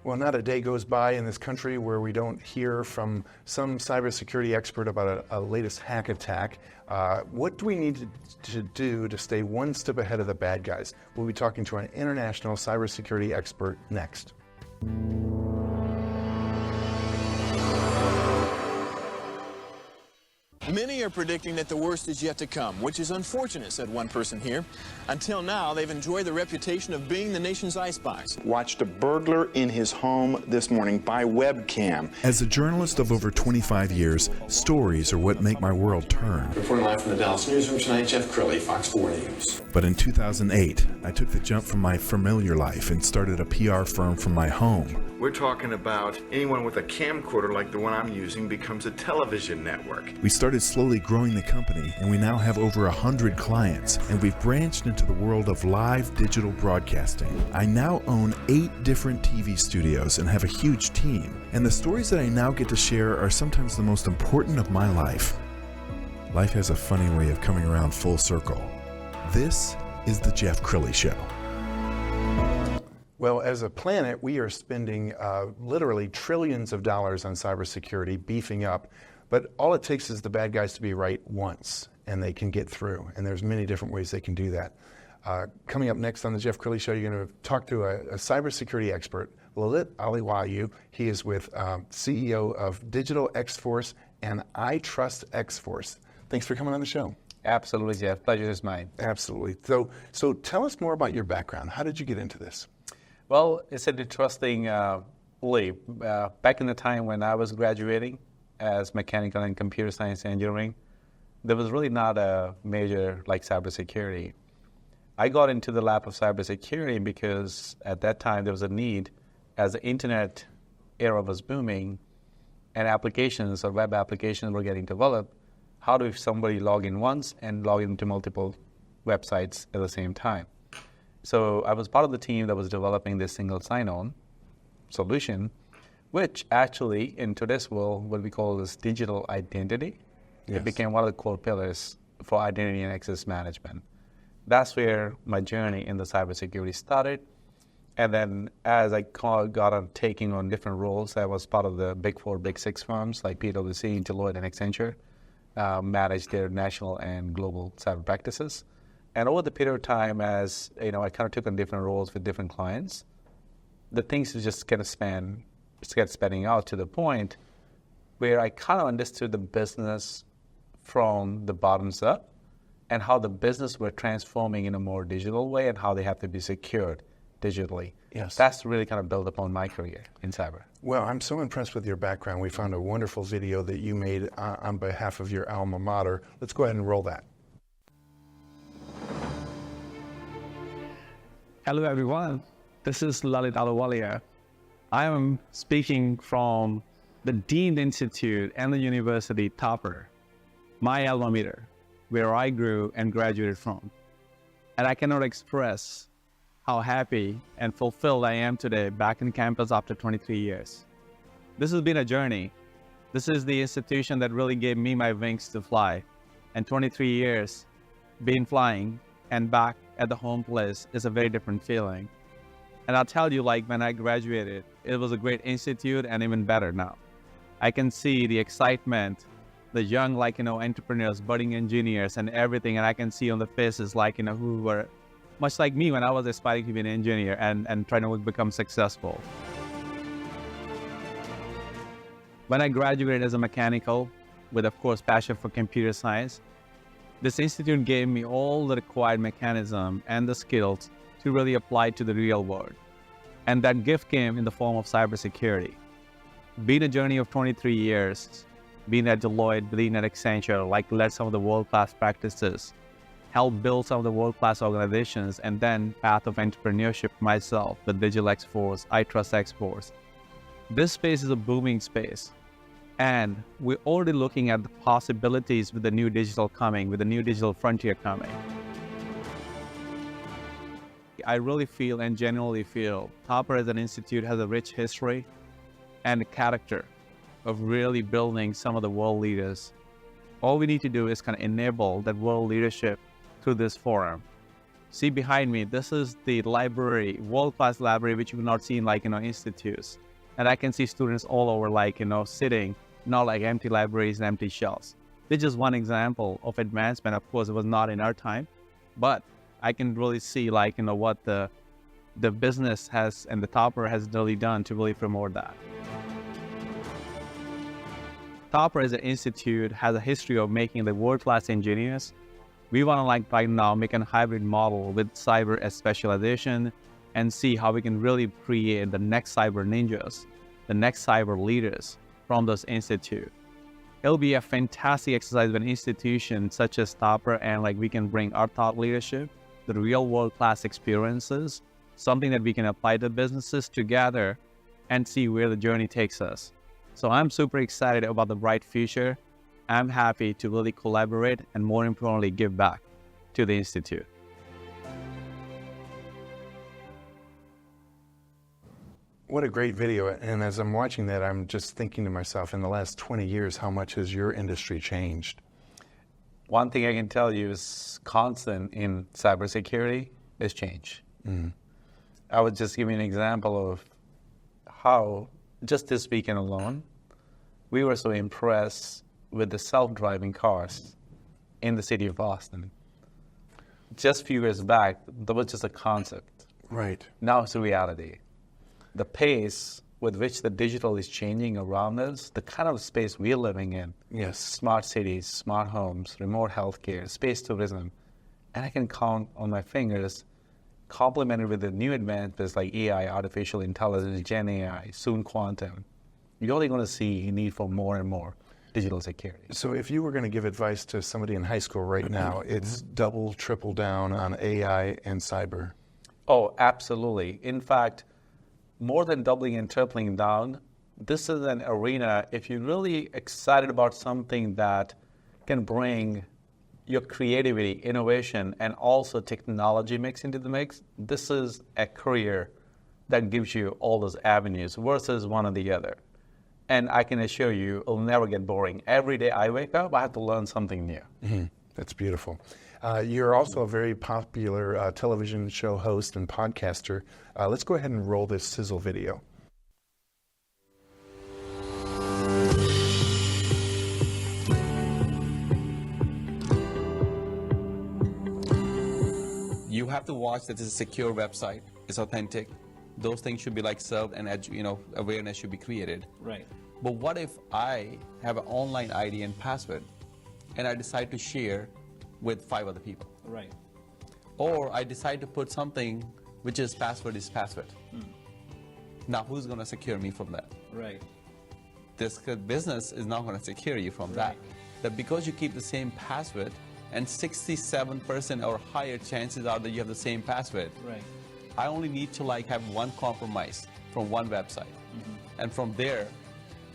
Well, not a day goes by in this country where we don't hear from some cybersecurity expert about a latest hack attack. What do we need to do to stay one step ahead of the bad guys? We'll be talking to an international cybersecurity expert next. Many are predicting that the worst is yet to come, which is unfortunate, said one person here. Until now, they've enjoyed the reputation of being the nation's I spies. Watched a burglar in his home this morning by webcam. As a journalist of over 25 years, stories are what make my world turn. Reporting live from the Dallas newsroom tonight, Jeff Crilley, Fox 4 News. But in 2008, I took the jump from my familiar life and started a PR firm from my home. We're talking about anyone with a camcorder like the one I'm using becomes a television network. We started slowly growing the company, and we now have over 100 clients, and we've branched into the world of live digital broadcasting. I now own 8 different TV studios and have a huge team, and the stories that I now get to share are sometimes the most important of my life. Life has a funny way of coming around full circle. This is The Jeff Crilley Show. Well, as a planet, we are spending literally trillions of dollars on cybersecurity, beefing up. But all it takes is the bad guys to be right once, and they can get through. And there's many different ways they can do that. Coming up next on the Jeff Crilley Show, you're going to talk to a cybersecurity expert, Lalit Ahluwalia. He is with CEO of DigitalXForce and iTRUSTXForce. Thanks for coming on the show. Absolutely, Jeff. Pleasure is mine. Absolutely. So tell us more about your background. How did you get into this? Well, it's an interesting leap. Back in the time when I was graduating as mechanical and computer science engineering, there was really not a major like cybersecurity. I got into the lap of cybersecurity because at that time there was a need, as the internet era was booming and applications or web applications were getting developed. How do somebody log in once and log into multiple websites at the same time? So I was part of the team that was developing this single sign-on solution, which actually in today's world, what we call is digital identity. Yes. It became one of the core pillars for identity and access management. That's where my journey in the cybersecurity started. And then as I got on taking on different roles, I was part of the Big 4, Big 6 firms like PwC, Deloitte, and Accenture, managed their national and global cyber practices. And over the period of time, as I kind of took on different roles with different clients, the things just kind of spanning out to the point where I kind of understood the business from the bottoms up and how the business were transforming in a more digital way and how they have to be secured digitally. Yes. That's really kind of built upon my career in cyber. Well, I'm so impressed with your background. We found a wonderful video that you made on behalf of your alma mater. Let's go ahead and roll that. Hello everyone, this is Lalit Ahluwalia. I am speaking from the Dean Institute and the University Topper, my alma mater, where I grew and graduated from. And I cannot express how happy and fulfilled I am today back in campus after 23 years. This has been a journey. This is the institution that really gave me my wings to fly. And 23 years been flying and back at the home place is a very different feeling. And I'll tell you, like when I graduated, it was a great institute and even better now. I can see the excitement, the young, entrepreneurs, budding engineers and everything. And I can see on the faces, who were much like me when I was aspiring to be an engineer and trying to become successful. When I graduated as a mechanical, with of course passion for computer science, this institute gave me all the required mechanism and the skills to really apply to the real world. And that gift came in the form of cybersecurity. Being a journey of 23 years, being at Deloitte, being at Accenture, led some of the world-class practices, helped build some of the world-class organizations, and then path of entrepreneurship myself, the DigitalXForce, iTRUSTXForce. This space is a booming space. And we're already looking at the possibilities with the new digital coming, with the new digital frontier coming. I really feel and genuinely feel Topper as an institute has a rich history and a character of really building some of the world leaders. All we need to do is kind of enable that world leadership through this forum. See behind me, this is the library, world-class library, which you will not see in institutes. And I can see students all over sitting, not like empty libraries and empty shelves. This is just one example of advancement. Of course, it was not in our time, but I can really see what the business has and the Topper has really done to really promote that. Topper as an institute has a history of making the world-class engineers. We want to right now make a hybrid model with cyber as specialization and see how we can really create the next cyber ninjas, the next cyber leaders from this institute. It'll be a fantastic exercise with an institution such as Topper, and we can bring our thought leadership, the real world-class experiences, something that we can apply to businesses together and see where the journey takes us. So I'm super excited about the bright future. I'm happy to really collaborate and, more importantly, give back to the Institute. What a great video. And as I'm watching that, I'm just thinking to myself, in the last 20 years, how much has your industry changed? One thing I can tell you is constant in cybersecurity is change. I would just give you an example of how, just this weekend alone, we were so impressed with the self-driving cars in the city of Boston. Just a few years back, that was just a concept. Right. Now it's a reality. The pace with which the digital is changing around us, the kind of space we're living in. Yes. Smart cities, smart homes, remote healthcare, space tourism. And I can count on my fingers, complemented with the new advances like AI, artificial intelligence, Gen AI, soon quantum. You're only going to see a need for more and more digital security. So if you were going to give advice to somebody in high school right now, it's double, triple down on AI and cyber. Oh, absolutely. In fact, more than doubling and tripling down, this is an arena, if you're really excited about something that can bring your creativity, innovation, and also technology mix into the mix, this is a career that gives you all those avenues versus one or the other. And I can assure you, it'll never get boring. Every day I wake up, I have to learn something new. Mm-hmm. That's beautiful. You're also a very popular television show host and podcaster. Let's go ahead and roll this sizzle video. You have to watch that it's a secure website. It's authentic. Those things should be served, and awareness should be created. Right. But what if I have an online ID and password, and I decide to share with 5 other people? Right. Or I decide to put something which is password. Now who's going to secure me from that? Right. This business is not going to secure you from that. That because you keep the same password, and 67% or higher chances are that you have the same password. Right. I only need to have one compromise from one website. And from there,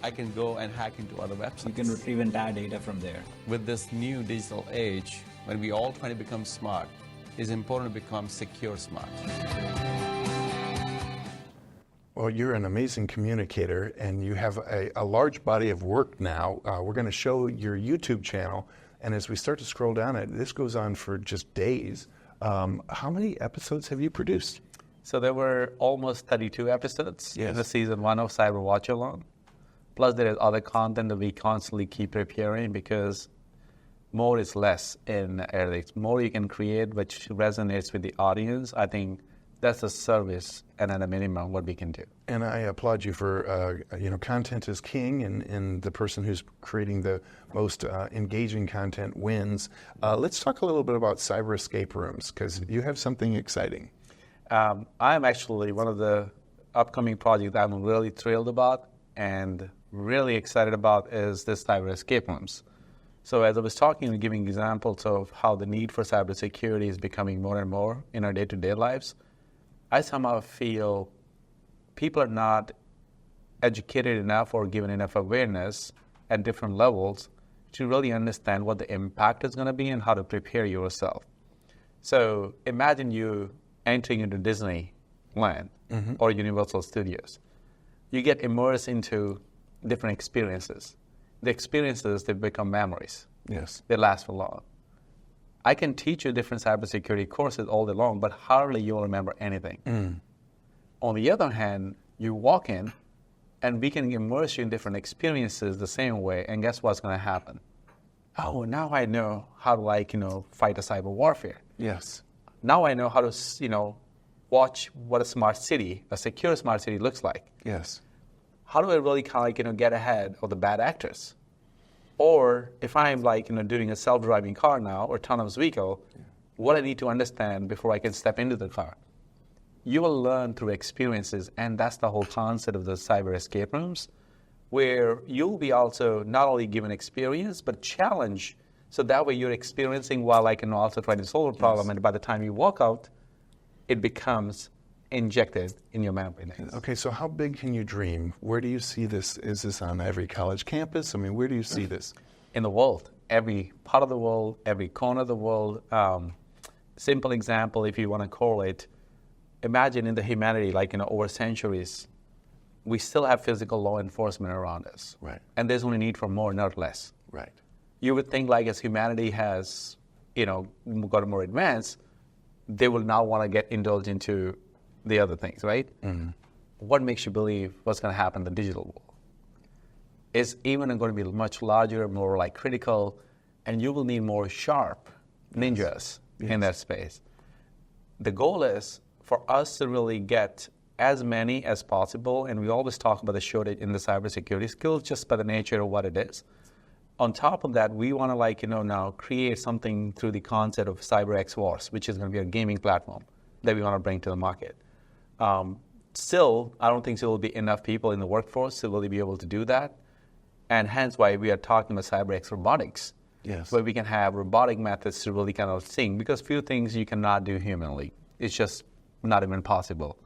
I can go and hack into other websites. You can retrieve entire data from there. With this new digital age, when we all try to become smart, it's important to become secure smart. Well, you're an amazing communicator, and you have a large body of work now. We're going to show your YouTube channel, and as we start to scroll down it, this goes on for just days. How many episodes have you produced? So there were almost 32 episodes in the season 1 of Cyberwatch alone. Plus there is other content that we constantly keep preparing, because more is less in ethics. More you can create which resonates with the audience. I think that's a service and at a minimum what we can do. And I applaud you for, content is king, and the person who's creating the most engaging content wins. Let's talk a little bit about cyber escape rooms, because you have something exciting. I'm actually one of the upcoming projects that I'm really thrilled about and really excited about is this cyber escape rooms. So as I was talking and giving examples of how the need for cybersecurity is becoming more and more in our day-to-day lives, I somehow feel people are not educated enough or given enough awareness at different levels to really understand what the impact is going to be and how to prepare yourself. So imagine you entering into Disneyland or Universal Studios. You get immersed into different experiences. The experiences, they become memories. Yes. They last for long. I can teach you different cybersecurity courses all day long, but hardly you'll remember anything. On the other hand, you walk in, and we can immerse you in different experiences the same way, and guess what's going to happen? Oh, now I know how to fight a cyber warfare. Yes. Now I know how to watch what a smart city, a secure smart city looks like. Yes. How do I really get ahead of the bad actors? Or if I'm doing a self-driving car now or autonomous vehicle, what I need to understand before I can step into the car. You will learn through experiences, and that's the whole concept of the cyber escape rooms, where you'll be also not only given experience, but challenge, so that way you're experiencing while I can also try to solve a problem, and by the time you walk out, it becomes injected in your memory. Okay, so how big can you dream? Where do you see this? Is this on every college campus? I mean, where do you see this? In the world, every part of the world, every corner of the world. Simple example, if you want to correlate, imagine in the humanity, over centuries, we still have physical law enforcement around us. Right. And there's only need for more, not less. Right. You would think as humanity has, got more advanced, they will now want to get indulged into the other things, right? Mm-hmm. What makes you believe what's going to happen in the digital world? It's even going to be much larger, more critical, and you will need more sharp ninjas in that space. The goal is for us to really get as many as possible, and we always talk about the shortage in the cybersecurity skills just by the nature of what it is. On top of that, we want to now create something through the concept of CyberXForce, which is going to be a gaming platform that we want to bring to the market. Still, I don't think there will be enough people in the workforce to really be able to do that, and hence why we are talking about CyberX robotics, where we can have robotic methods to really kind of think, because few things you cannot do humanly. It's just not even possible.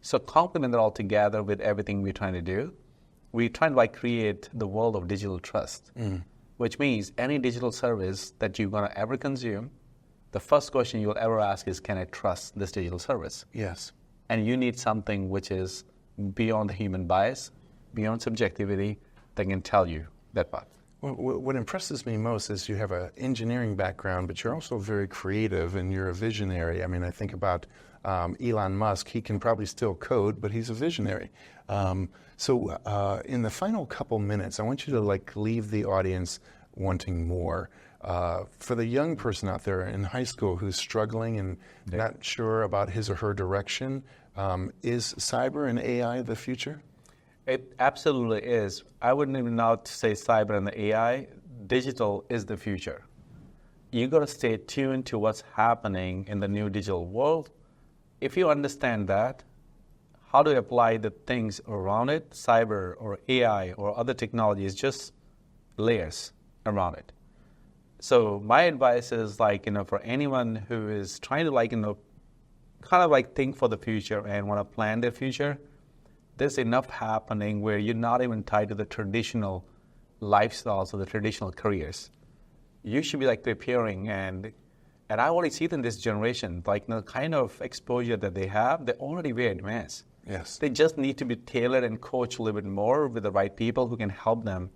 So complement it all together with everything we're trying to do. We're trying to create the world of digital trust, which means any digital service that you're going to ever consume, the first question you'll ever ask is, can I trust this digital service? Yes. And you need something which is beyond the human bias, beyond subjectivity, that can tell you that part. Well, what impresses me most is you have an engineering background, but you're also very creative and you're a visionary. I mean, I think about Elon Musk. He can probably still code, but he's a visionary. So in the final couple minutes, I want you to leave the audience wanting more. For the young person out there in high school who's struggling and not sure about his or her direction, is cyber and AI the future? It absolutely is. I wouldn't even now say cyber and the AI. Digital is the future. You got to stay tuned to what's happening in the new digital world. If you understand that, how to apply the things around it, cyber or AI or other technologies, just layers around it. So my advice is for anyone who is trying to think for the future and want to plan their future, there's enough happening where you're not even tied to the traditional lifestyles or the traditional careers. You should be preparing, and I already see it in this generation, the kind of exposure that they have, they're already very advanced. Yes. They just need to be tailored and coached a little bit more with the right people who can help them,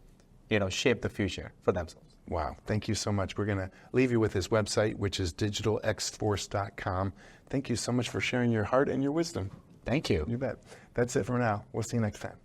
shape the future for themselves. Wow, thank you so much. We're going to leave you with his website, which is DigitalXForce.com. Thank you so much for sharing your heart and your wisdom. Thank you. You bet. That's it for now. We'll see you next time.